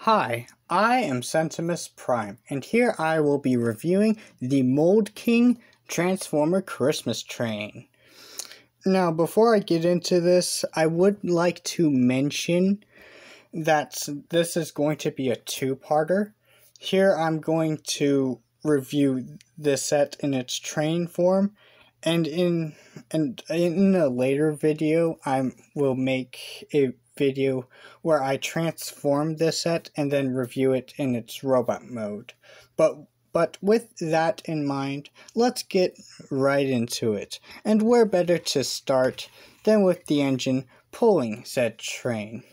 Hi, I am Centimus Prime, and here I will be reviewing the Mould King Transformer Christmas Train. Now, before I get into this, I would like to mention that this is going to be a two-parter. Here I'm going to review this set in its train form, and in a later video I will make a video where I transform this set and then review it in its robot mode. But with that in mind, let's get right into it. And where better to start than with the engine pulling said train.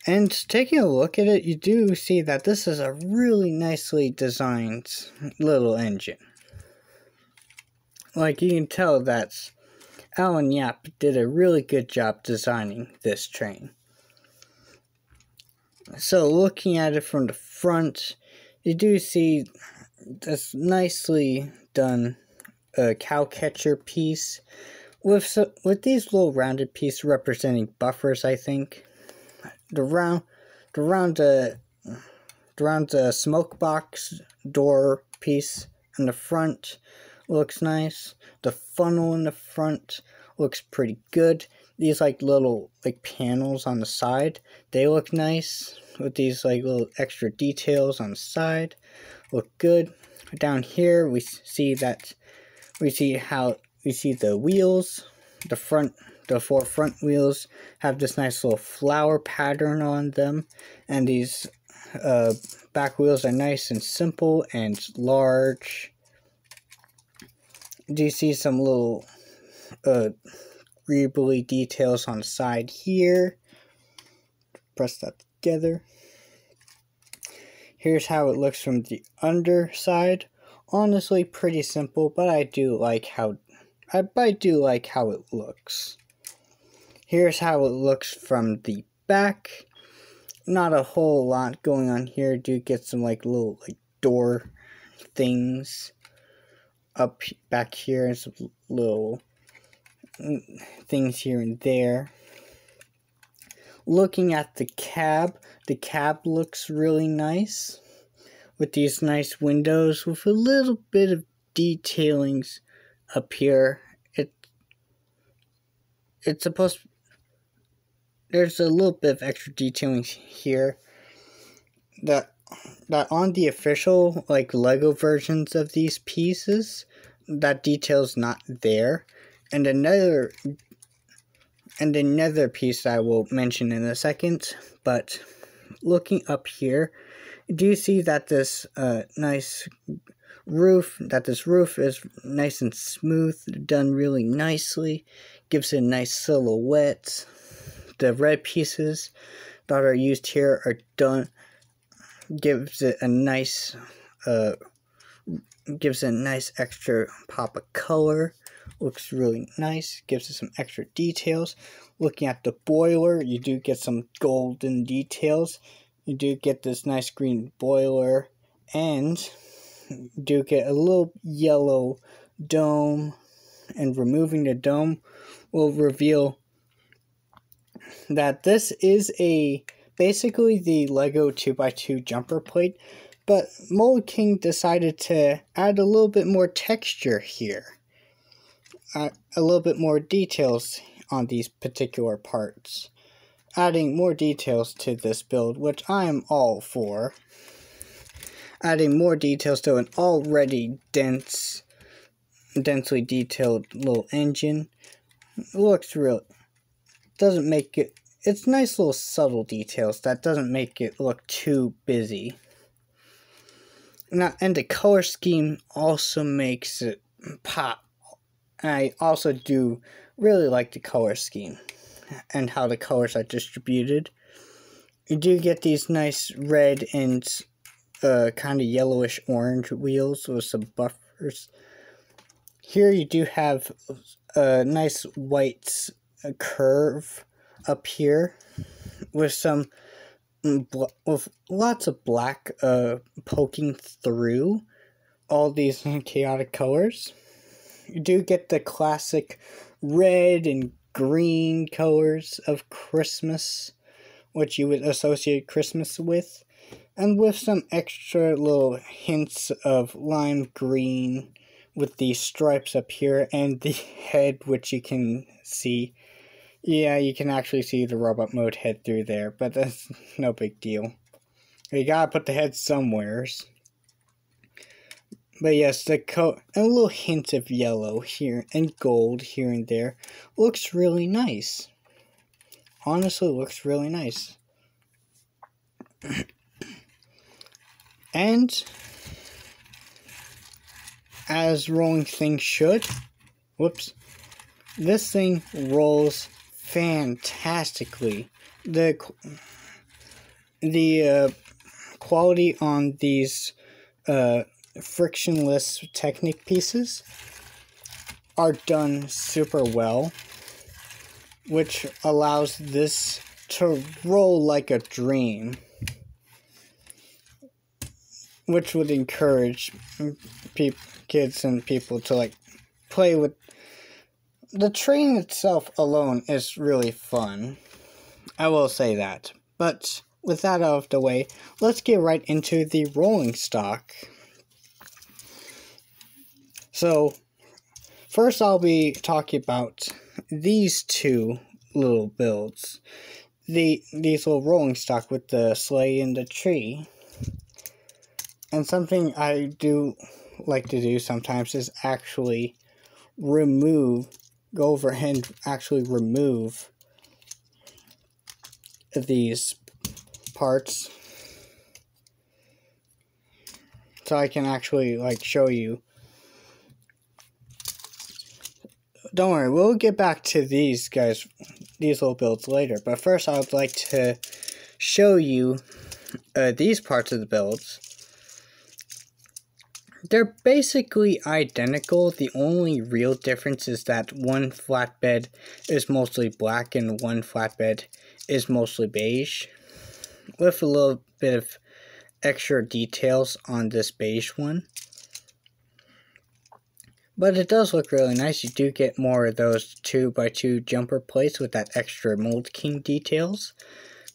And taking a look at it, you do see that this is a really nicely designed little engine. Like, you can tell that Alan Yap did a really good job designing this train. So looking at it from the front, you do see this nicely done cow catcher piece with these little rounded pieces representing buffers, I think. The round smoke box door piece in the front looks nice. The funnel in the front looks pretty good. These little panels on the side, they look nice with these little extra details on the side. Look good. Down here we see the wheels. The four front wheels have this nice little flower pattern on them, and these back wheels are nice and simple and large. Do you see some little greebly details on the side here? Press that together. Here's how it looks from the underside. Honestly, pretty simple, but I do like how it looks. Here's how it looks from the back. Not a whole lot going on here. Do get some little door things up back here, and some little things here and there. Looking at the cab looks really nice with these nice windows with a little bit of detailings up here. It's supposed to, there's a little bit of extra detailing here that on the official Lego versions of these pieces, that detail's not there. And another piece I will mention in a second, but looking up here, do you see that this roof is nice and smooth, done really nicely, gives it a nice silhouette. The red pieces that are used here are done, gives it a nice extra pop of color. Looks really nice, gives it some extra details. Looking at the boiler, you do get some golden details. You do get this nice green boiler, and you do get a little yellow dome, and removing the dome will reveal that this is basically the Lego 2x2 jumper plate, but Mould King decided to add a little bit more texture here. A little bit more details on these particular parts. Adding more details to this build, which I am all for. Adding more details to an already densely detailed little engine. Looks real. Doesn't make it. It's nice little subtle details that doesn't make it look too busy. Now, and the color scheme also makes it pop. I also do really like the color scheme and how the colors are distributed. You do get these nice red and kind of yellowish orange wheels with some buffers. Here you do have a nice white curve up here with with lots of black poking through all these chaotic colors. You do get the classic red and green colors of Christmas what you would associate Christmas with, and with some extra little hints of lime green with these stripes up here and the head, which you can see. Yeah, you can actually see the robot mode head through there, but that's no big deal. You gotta put the head somewheres. But yes, the coat, and a little hint of yellow here and gold here and there, looks really nice. Honestly, looks really nice. And as rolling things should, whoops, this thing rolls fantastically. The quality on these frictionless Technic pieces are done super well, which allows this to roll like a dream, which would encourage kids and people to like play with. The train itself alone is really fun, I will say that. But with that out of the way, let's get right into the rolling stock. So, first I'll be talking about these two little builds. These little rolling stock with the sleigh and the tree. And something I do like to do sometimes is actually go over and actually remove these parts. So I can actually like show you. Don't worry, we'll get back to these guys, these little builds later. But first I would like to show you these parts of the builds. They're basically identical. The only real difference is that one flatbed is mostly black and one flatbed is mostly beige, with a little bit of extra details on this beige one. But it does look really nice. You do get more of those 2x2 jumper plates with that extra Mould King details.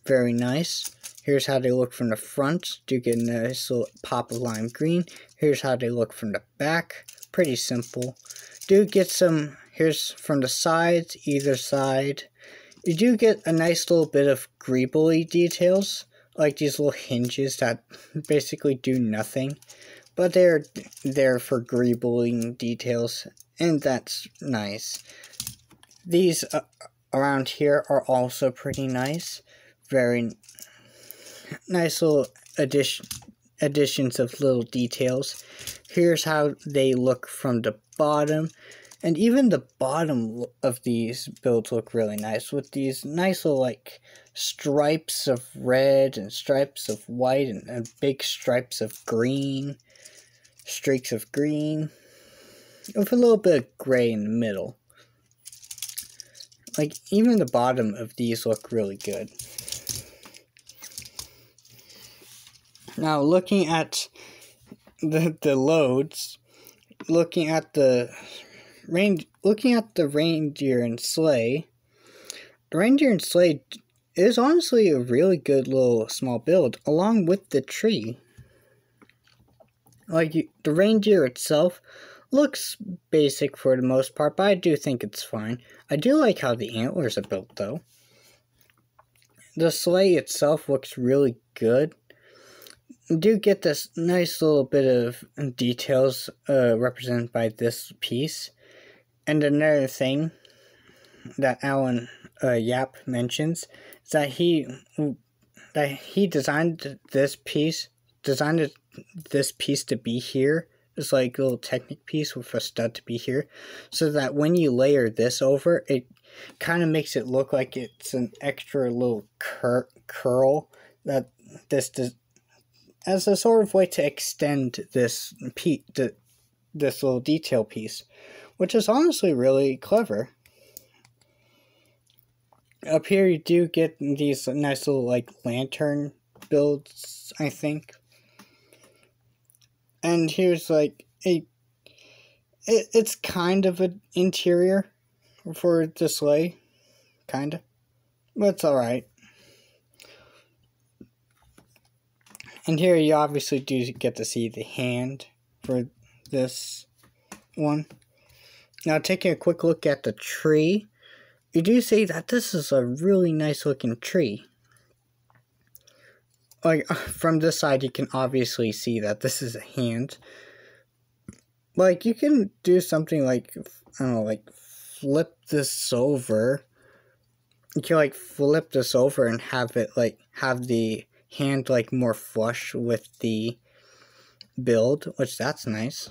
Very nice. Here's how they look from the front. Do get a nice little pop of lime green. Here's how they look from the back. Pretty simple. Do get some, here's from the sides, either side. You do get a nice little bit of greebly details, like these little hinges that basically do nothing. But they're there for greebling details, and that's nice. These around here are also pretty nice. Very nice little additions of little details. Here's how they look from the bottom. And even the bottom of these builds look really nice, with these nice little like stripes of red and stripes of white and big stripes of green. Streaks of green. With a little bit of gray in the middle. Like, even the bottom of these look really good. Now, looking at the loads, looking at the reindeer and sleigh, the reindeer and sleigh is honestly a really good little small build, along with the tree. Like, the reindeer itself looks basic for the most part, but I do think it's fine. I do like how the antlers are built, though. The sleigh itself looks really good. You do get this nice little bit of details represented by this piece. And another thing that Alan Yap mentions is that he designed this piece to be here. It's like a little Technic piece with a stud to be here, so that when you layer this over, it kind of makes it look like it's an extra little curl that this does, as a sort of way to extend this little detail piece, which is honestly really clever. Up here you do get these nice little like lantern builds, I think. And here's like it's kind of an interior for the sleigh, kinda, but it's alright. And here you obviously do get to see the hand for this one. Now taking a quick look at the tree, you do see that this is a really nice looking tree. Like, from this side you can obviously see that this is a hand. Like, you can do something like, I don't know, like flip this over. You can like flip this over and have it like, have the hand like more flush with the build, which that's nice.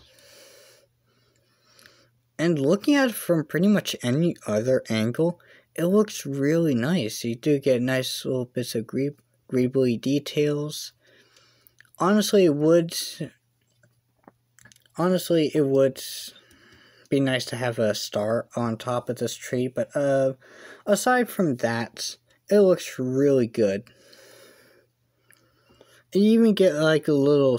And looking at it from pretty much any other angle, it looks really nice. You do get nice little bits of greebly details. Honestly, it would be nice to have a star on top of this tree, but aside from that, it looks really good. You even get like a little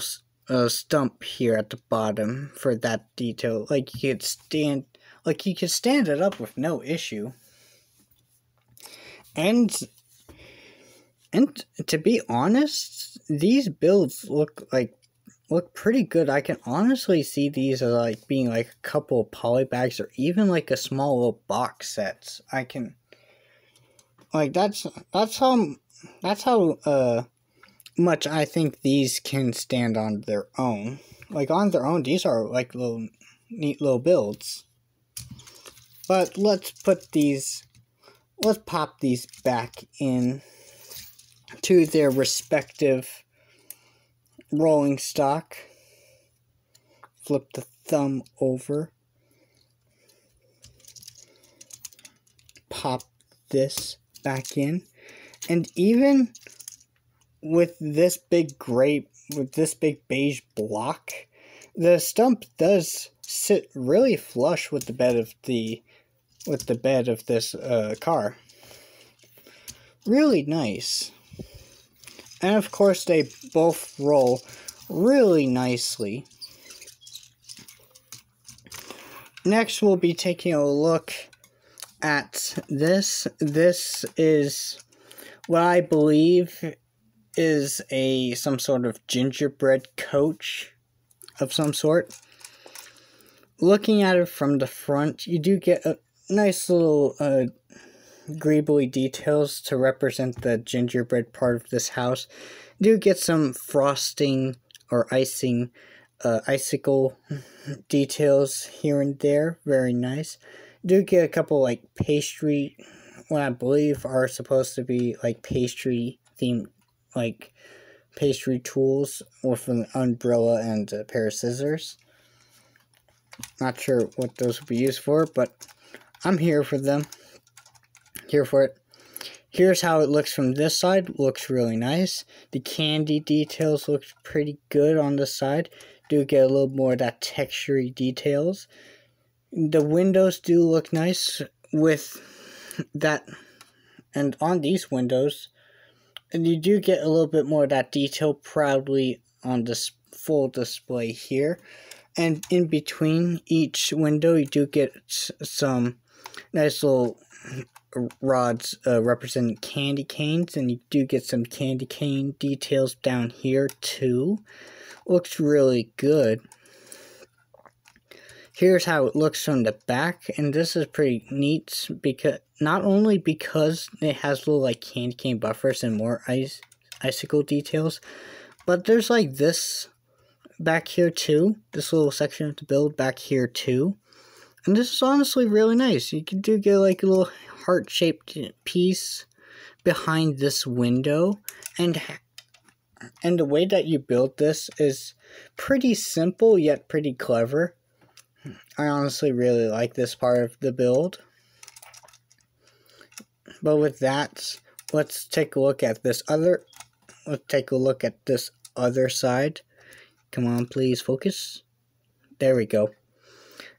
stump here at the bottom for that detail. Like you could stand it up with no issue. And to be honest, these builds look pretty good. I can honestly see these as like being like a couple of poly bags or even like a small little box sets. I can like that's how much I think these can stand on their own. Like on their own, these are like little neat little builds. But let's pop these back in to their respective rolling stock. Flip the thumb over. Pop this back in. And even with this big beige block, the stump does sit really flush with the bed of this car. Really nice. And of course they both roll really nicely. Next we'll be taking a look at this. This is what I believe is some sort of gingerbread coach of some sort. Looking at it from the front, you do get a nice little greebly details to represent the gingerbread part of this house. You do get some frosting or icicle details here and there. Very nice. You do get a couple like pastry, what I believe are supposed to be like pastry themed, like pastry tools with an umbrella and a pair of scissors. Not sure what those would be used for, but I'm here for them. Here for it. Here's how it looks from this side. Looks really nice. The candy details look pretty good on this side. Do get a little more of that textury details. The windows do look nice with that, and on these windows, and you do get a little bit more of that detail proudly on this full display here. And in between each window, you do get some nice little rods representing candy canes, and you do get some candy cane details down here too. Looks really good. Here's how it looks from the back, and this is pretty neat because not only because it has little like candy cane buffers and more icicle details, but there's like this back here too. This little section of the build back here too. And this is honestly really nice. You can do get like a little heart-shaped piece behind this window, and the way that you build this is pretty simple yet pretty clever. I honestly really like this part of the build. But with that, let's take a look at this other side. Come on, please focus. There we go.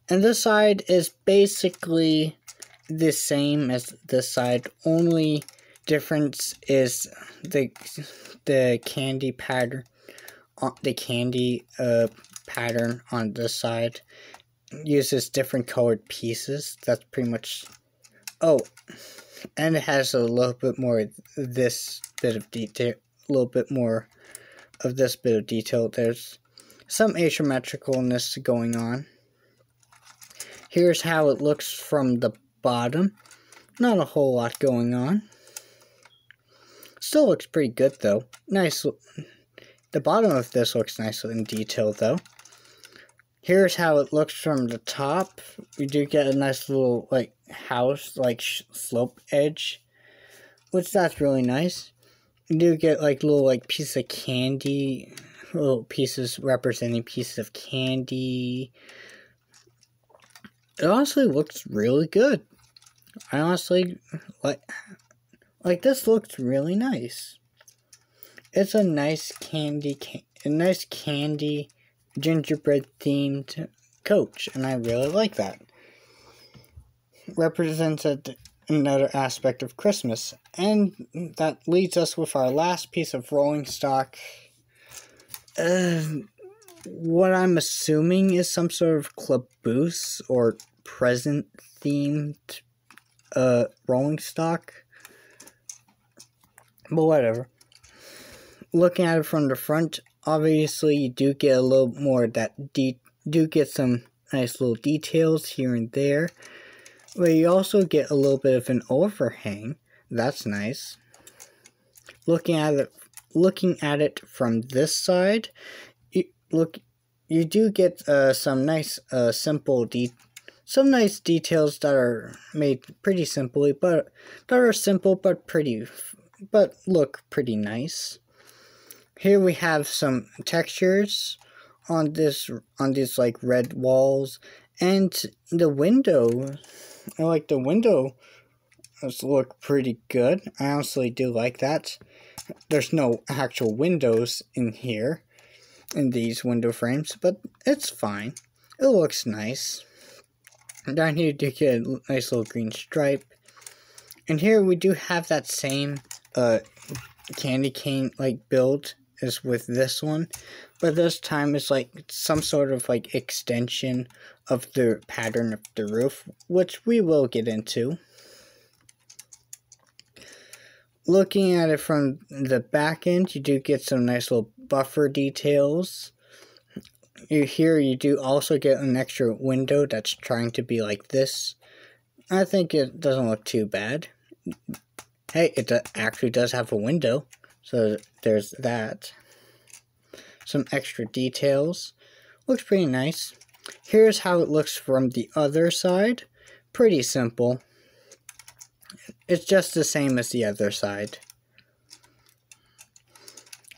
And this side is basically the same as this side. Only difference is the candy pattern. The candy pattern on this side uses different colored pieces. That's pretty much. Oh, and it has a little bit more this bit of detail, a little bit more of this bit of detail. There's some asymmetricalness going on. Here's how it looks from the bottom. Not a whole lot going on. Still looks pretty good though. Nice. The bottom of this looks nice in detail though. Here's how it looks from the top. We do get a nice little like house, like slope edge, which that's really nice. You do get like little like piece of candy, little pieces representing pieces of candy. It honestly looks really good. I honestly like this looks really nice. It's a nice candy gingerbread themed coach, and I really like that. Represents another aspect of Christmas, and that leads us with our last piece of rolling stock. What I'm assuming is some sort of caboose or present themed rolling stock, but whatever. Looking at it from the front, obviously you do get a little more of that do get some nice little details here and there, but you also get a little bit of an overhang. That's nice. Looking at it from this side, you do get some nice some nice details that are made pretty simply, but look pretty nice. Here we have some textures on these like red walls, and the window. I like the window. Look pretty good. I honestly do like that. There's no actual windows in here, in these window frames, but it's fine. It looks nice. Down here you do get a nice little green stripe. And here we do have that same candy cane like build as with this one, but this time it's like some sort of like extension of the pattern of the roof, which we will get into. Looking at it from the back end, you do get some nice little buffer details. Here you do also get an extra window that's trying to be like this. I think it doesn't look too bad. Hey, it actually does have a window, so there's that. Some extra details. Looks pretty nice. Here's how it looks from the other side. Pretty simple. It's just the same as the other side.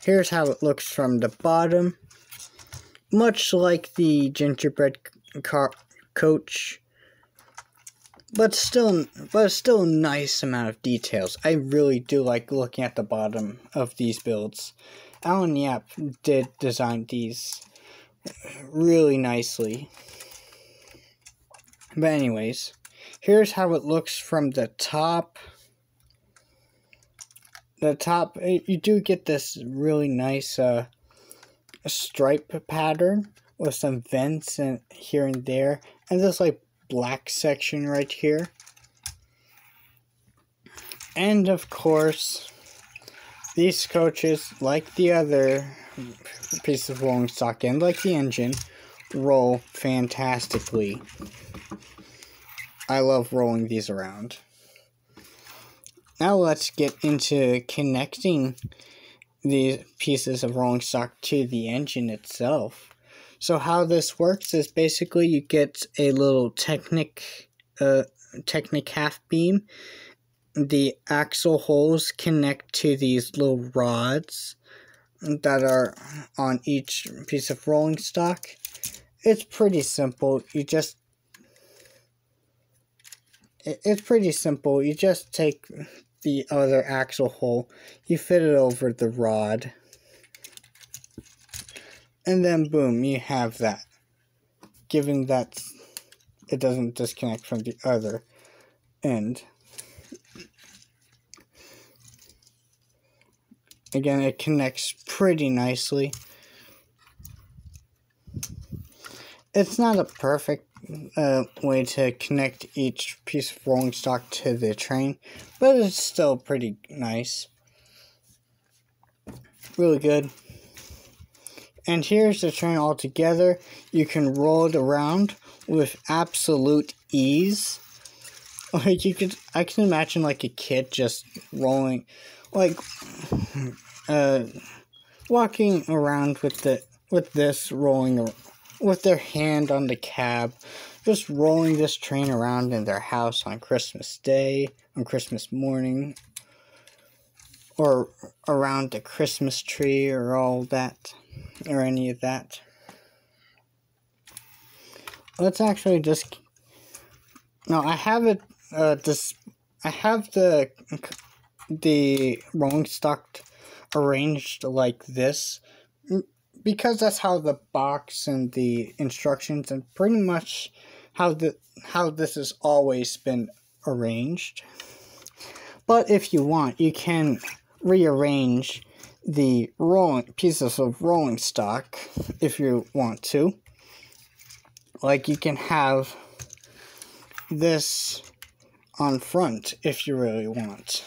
Here's how it looks from the bottom. Much like the gingerbread coach, but still a nice amount of details. I really do like looking at the bottom of these builds. Alan Yap did design these really nicely. But anyways, here's how it looks from the top. The top, you do get this really nice stripe pattern with some vents here and there, and this like black section right here. And of course, these coaches, like the other piece of rolling stock and like the engine, roll fantastically. I love rolling these around. Now let's get into connecting these pieces of rolling stock to the engine itself. So how this works is basically you get a little Technic half beam. The axle holes connect to these little rods that are on each piece of rolling stock. It's pretty simple. It's pretty simple. You just take the other axle hole, you fit it over the rod, and then boom, you have that. Given that it doesn't disconnect from the other end. Again, it connects pretty nicely. It's not a perfect way to connect each piece of rolling stock to the train, but it's still pretty nice. Really good. And here's the train all together. You can roll it around with absolute ease. Like I can imagine like a kid just rolling, like, walking around with this rolling, with their hand on the cab, just rolling this train around in their house on Christmas Day, on Christmas morning, or around the Christmas tree, or all that, or any of that. Let's actually just. No, I have it. I have the rolling stock arranged like this because that's how the box and the instructions and pretty much how this has always been arranged. But if you want, you can rearrange the pieces of rolling stock if you want to. Like you can have this on front if you really want.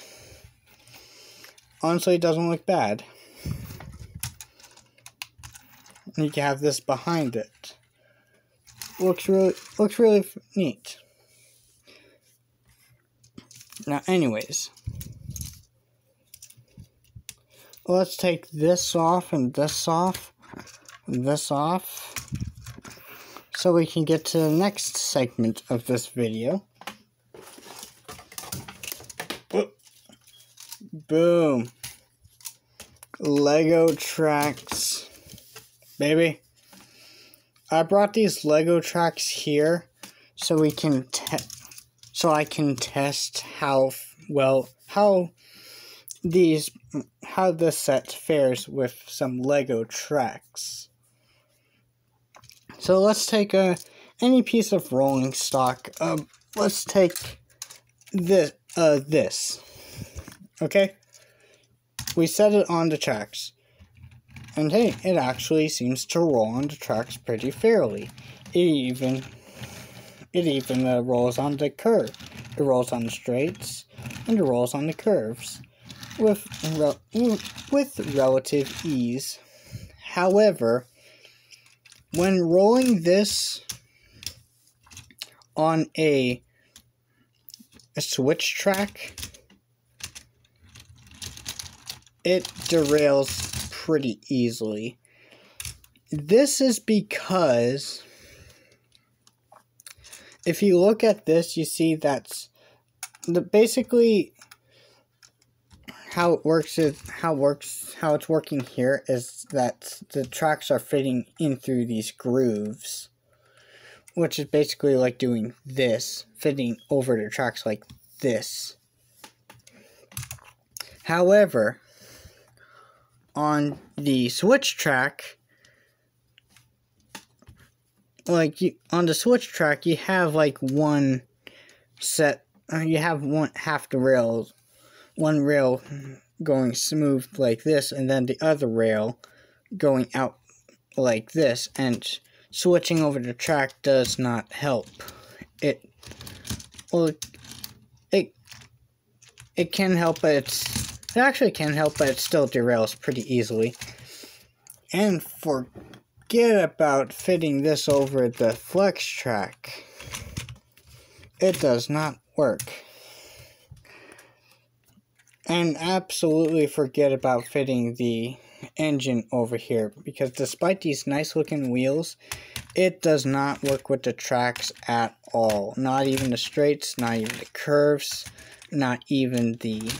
Honestly, it doesn't look bad. And you can have this behind it. Looks really neat. Now, anyways, let's take this off and this off and this off, so we can get to the next segment of this video. Boom. Lego tracks. Baby. I brought these Lego tracks here so we can I can test how this set fares with some Lego tracks. So let's take any piece of rolling stock. Let's take this. Okay? We set it on the tracks. And hey, it actually seems to roll on the tracks pretty fairly. It even rolls on the curve. It rolls on the straights, and it rolls on the curves with relative ease. However, when rolling this on a switch track, it derails pretty easily. This is because if you look at this, you see that's basically how it's working here is that the tracks are fitting in through these grooves, which is basically like doing this, fitting over the tracks like this. However, on the switch track, on the switch track, you have like one set, you have half the rails, one rail going smooth like this, and then the other rail going out like this, and switching over the track does not help. It can help, but it actually can help, but it still derails pretty easily. And forget about fitting this over the flex track. It does not work. And absolutely forget about fitting the engine over here, because despite these nice looking wheels, it does not work with the tracks at all. Not even the straights, not even the curves, not even the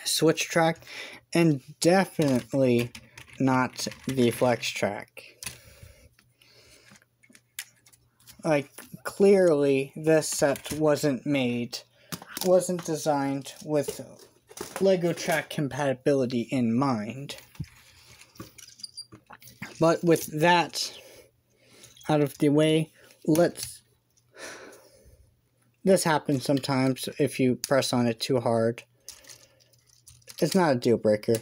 switch track, and definitely not the flex track. Like, clearly this set wasn't designed with Lego track compatibility in mind. But with that out of the way, this happens sometimes if you press on it too hard. It's not a deal breaker.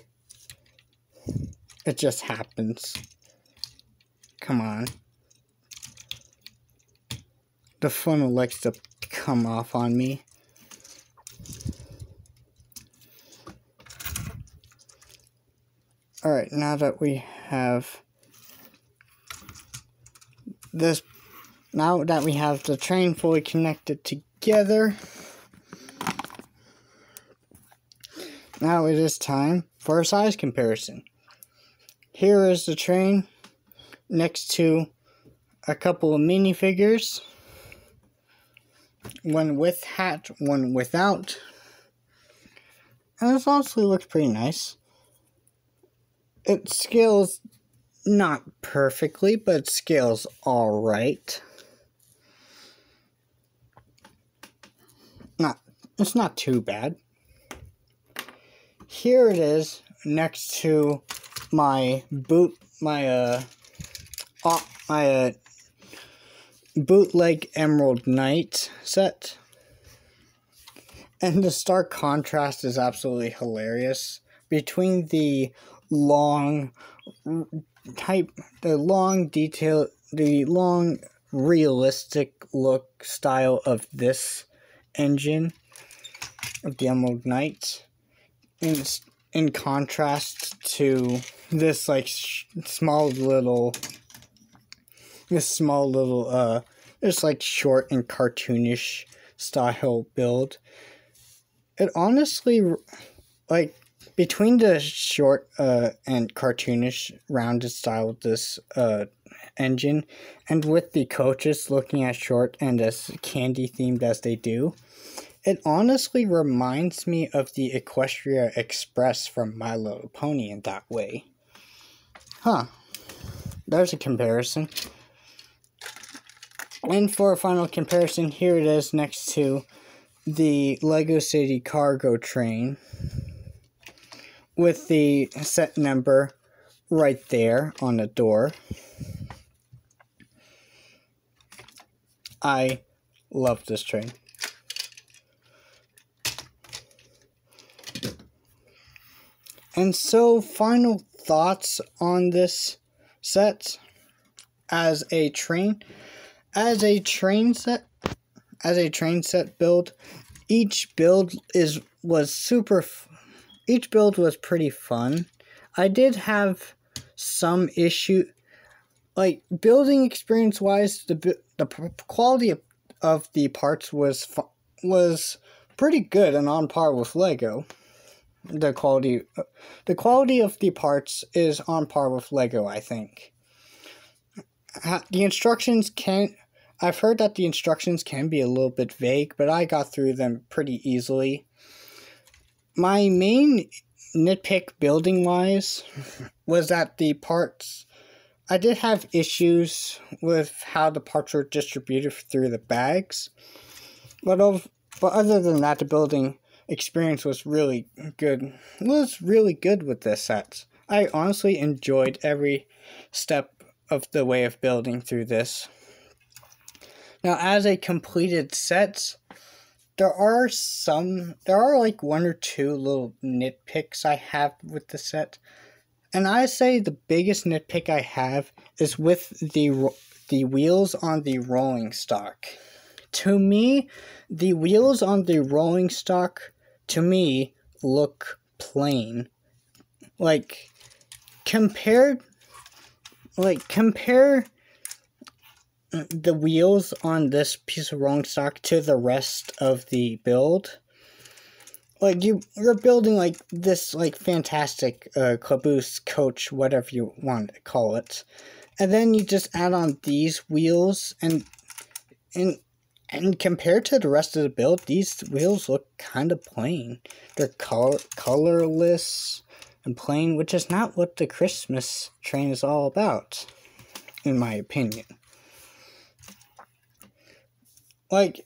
It just happens. Come on. The funnel likes to come off on me. Alright, now that we have this, now that we have the train fully connected together, now it is time for a size comparison. Here is the train next to a couple of minifigures, one with hat, one without, and this honestly looks pretty nice. It scales not perfectly, but it scales alright. It's not too bad. Here it is next to my bootleg Emerald Knight set. And the stark contrast is absolutely hilarious between the long realistic look style of this engine of the Emerald Knight in contrast to this like small little just like short and cartoonish style build. It honestly, like, between the short and cartoonish rounded style of this engine, and with the coaches looking as short and as candy themed as they do, it honestly reminds me of the Equestria Express from My Little Pony in that way. Huh. There's a comparison. And for a final comparison, here it is next to the Lego City cargo train with the set number right there on the door. I love this train. And so, final thoughts on this set as a train set build. Each build was pretty fun. I did have some issue, like building experience wise. The quality of the parts was pretty good and on par with Lego. The quality of the parts is on par with Lego, I think. I've heard that the instructions can be a little bit vague, but I got through them pretty easily. My main nitpick building-wise was that the parts, I did have issues with how the parts were distributed through the bags, but other than that, the building experience was really good. It was really good with this set. I honestly enjoyed every step of the way of building through this. Now, as a completed set, there are like one or two little nitpicks I have with the set. And I say the biggest nitpick I have is with the wheels on the rolling stock. To me, the wheels on the rolling stock, to me, look plain. Like, compare the wheels on this piece of rolling stock to the rest of the build. Like, you're building, like, this, like, fantastic caboose, coach, whatever you want to call it. And then you just add on these wheels, and compared to the rest of the build, these wheels look kind of plain. They're colorless and plain, which is not what the Christmas train is all about, in my opinion. Like,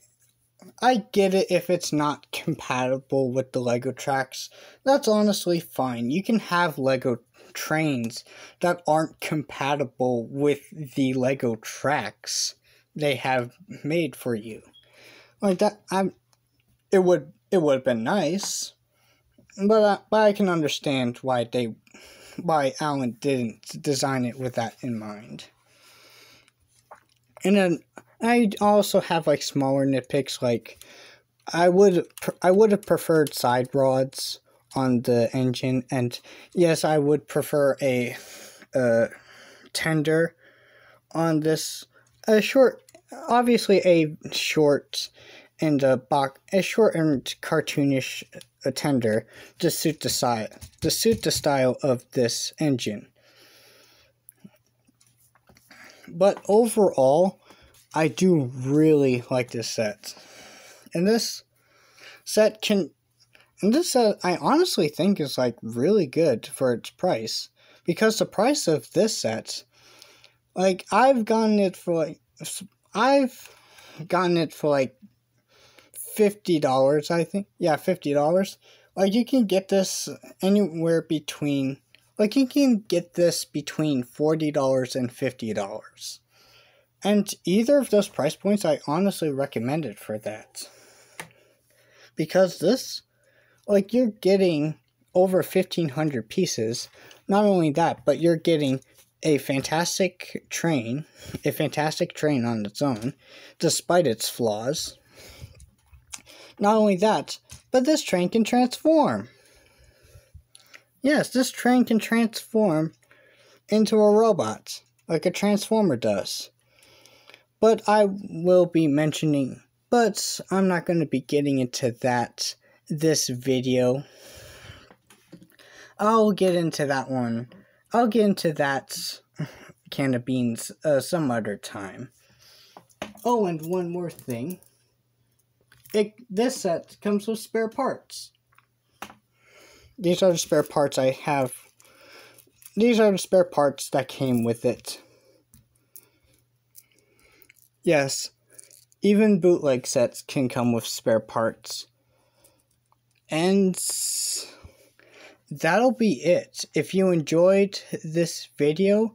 I get it if it's not compatible with the Lego tracks. That's honestly fine. You can have Lego trains that aren't compatible with the Lego tracks they have made for you. Like that, it would have been nice, but I can understand why Alan didn't design it with that in mind. And then I also have like smaller nitpicks, like I would have preferred side rods on the engine, and yes, I would prefer a tender on this. Obviously a short and cartoonish tender to suit the style of this engine. But overall, I do really like this set. And this set I honestly think is like really good for its price. Because the price of this set, like I've gotten it for like $50, I think. Yeah, $50. Like you can get this anywhere between, like you can get this between $40 and $50. And either of those price points, I honestly recommend it for that. Because this, like you're getting over 1,500 pieces. Not only that, but you're getting a fantastic train on its own, despite its flaws. Not only that, but this train can transform. Yes, this train can transform into a robot, like a transformer does. But I'm not going to be getting into that this video. I'll get into that one. I'll get into that can of beans some other time. Oh, and one more thing. This set comes with spare parts. These are the spare parts I have. These are the spare parts that came with it. Yes, even bootleg sets can come with spare parts. And that'll be it. If you enjoyed this video,